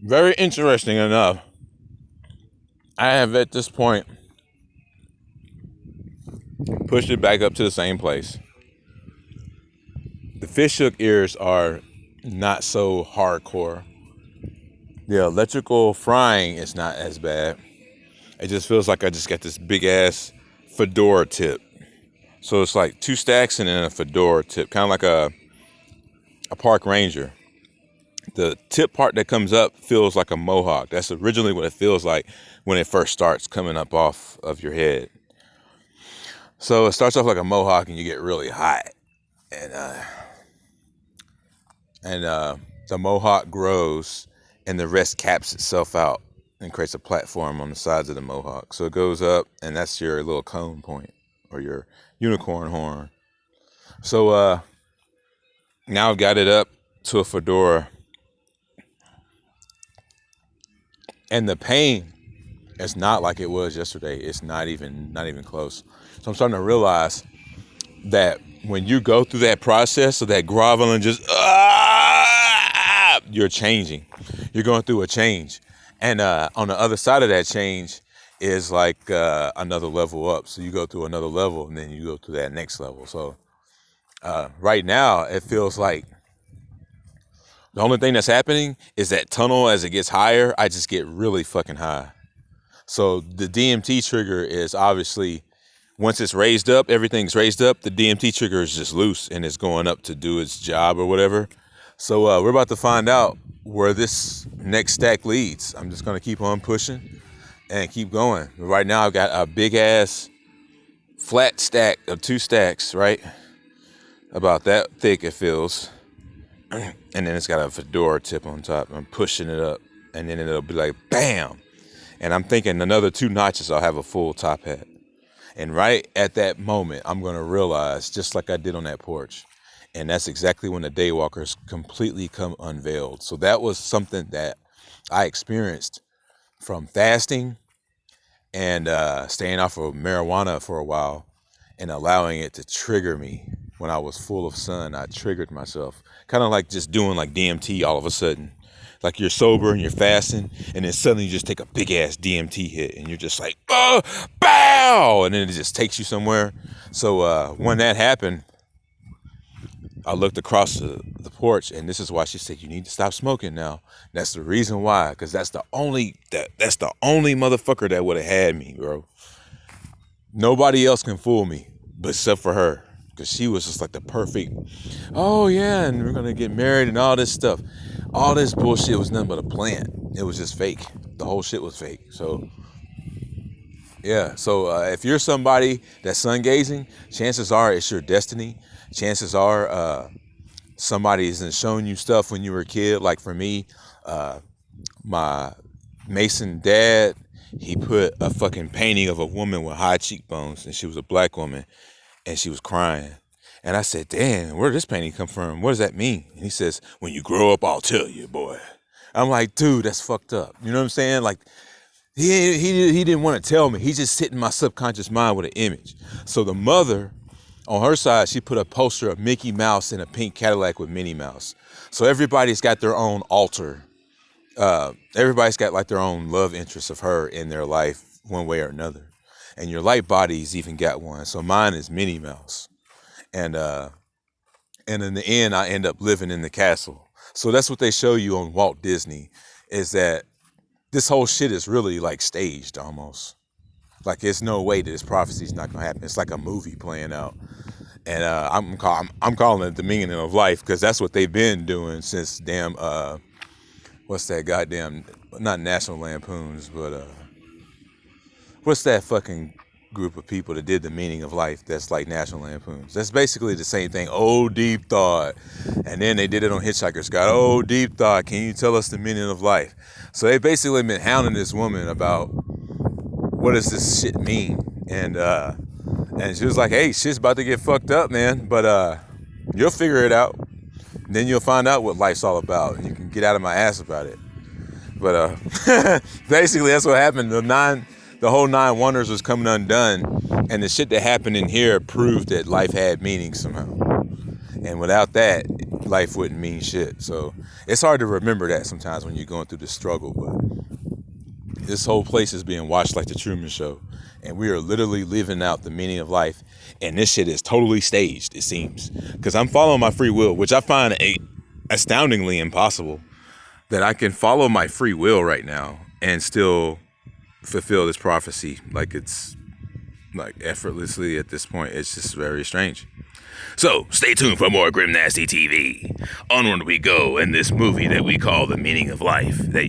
Very interesting enough, I have at this point pushed it back up to the same place. The fishhook ears are not so hardcore. The electrical frying is not as bad. It just feels like I just got this big ass fedora tip. So it's like 2 stacks and then a fedora tip, kind of like a park ranger. The tip part that comes up feels like a mohawk. That's originally what it feels like when it first starts coming up off of your head. So it starts off like a mohawk and you get really hot. And the mohawk grows and the rest caps itself out and creates a platform on the sides of the mohawk. So it goes up and that's your little cone point or your unicorn horn. So now I've got it up to a fedora. And the pain is not like it was yesterday. It's not even close. So I'm starting to realize that when you go through that process of that groveling, just you're changing. You're going through a change, and on the other side of that change is like another level up. So you go through another level, and then you go to that next level. So right now, it feels like the only thing that's happening is that tunnel as it gets higher, I just get really fucking high. So the DMT trigger is obviously, once it's raised up, everything's raised up, the DMT trigger is just loose and it's going up to do its job or whatever. So we're about to find out where this next stack leads. I'm just going to keep on pushing and keep going. Right now I've got a big ass flat stack of 2 stacks, right? About that thick it feels. And then it's got a fedora tip on top. I'm pushing it up and then it'll be like bam. And I'm thinking another 2 notches I'll have a full top hat. And right at that moment I'm going to realize, just like I did on that porch, and that's exactly when the daywalkers completely come unveiled. So that was something that I experienced from fasting and staying off of marijuana for a while and allowing it to trigger me. When I was full of sun, I triggered myself. Kind of like just doing like DMT all of a sudden. Like you're sober and you're fasting, and then suddenly you just take a big ass DMT hit, and you're just like, oh, bow! And then it just takes you somewhere. So when that happened, I looked across the porch, and this is why she said, you need to stop smoking now. That's the reason why, because that's the only motherfucker that would have had me, bro. Nobody else can fool me, but except for her. Because she was just like the perfect, oh yeah, and we're going to get married and all this stuff. All this bullshit was nothing but a plant. It was just fake. The whole shit was fake. So, yeah. So if you're somebody that's sun gazing, chances are it's your destiny. Chances are somebody's shown you stuff when you were a kid. Like for me, my Mason dad, he put a fucking painting of a woman with high cheekbones, and she was a black woman. And she was crying. And I said, damn, where did this painting come from? What does that mean? And he says, when you grow up, I'll tell you, boy. I'm like, dude, that's fucked up. You know what I'm saying? Like, he didn't want to tell me. He just hit in my subconscious mind with an image. So the mother, on her side, she put a poster of Mickey Mouse in a pink Cadillac with Minnie Mouse. So everybody's got their own altar. Everybody's got like their own love interest of her in their life, one way or another. And your light body's even got one. So mine is Minnie Mouse. And in the end, I end up living in the castle. So that's what they show you on Walt Disney, is that this whole shit is really like staged almost. Like there's no way that this prophecy's not gonna happen. It's like a movie playing out. And I'm calling it the meaning of life, because that's what they've been doing since damn, what's that goddamn, not National Lampoons, but what's that fucking group of people that did the meaning of life that's like National Lampoons? That's basically the same thing. Oh, deep thought. And then they did it on Hitchhiker's Guide. Oh, deep thought. Can you tell us the meaning of life? So they basically been hounding this woman about what does this shit mean? And she was like, hey, shit's about to get fucked up, man. But you'll figure it out. And then you'll find out what life's all about. And you can get out of my ass about it. But basically that's what happened. The whole 9 wonders was coming undone, and the shit that happened in here proved that life had meaning somehow. And without that, life wouldn't mean shit. So it's hard to remember that sometimes when you're going through the struggle. But this whole place is being watched like the Truman Show, and we are literally living out the meaning of life. And this shit is totally staged, it seems, because I'm following my free will, which I find astoundingly impossible that I can follow my free will right now and still fulfill this prophecy like it's like effortlessly at this point. It's just very strange. So stay tuned for more Grimnasty TV. Onward we go in this movie that we call The Meaning of Life, that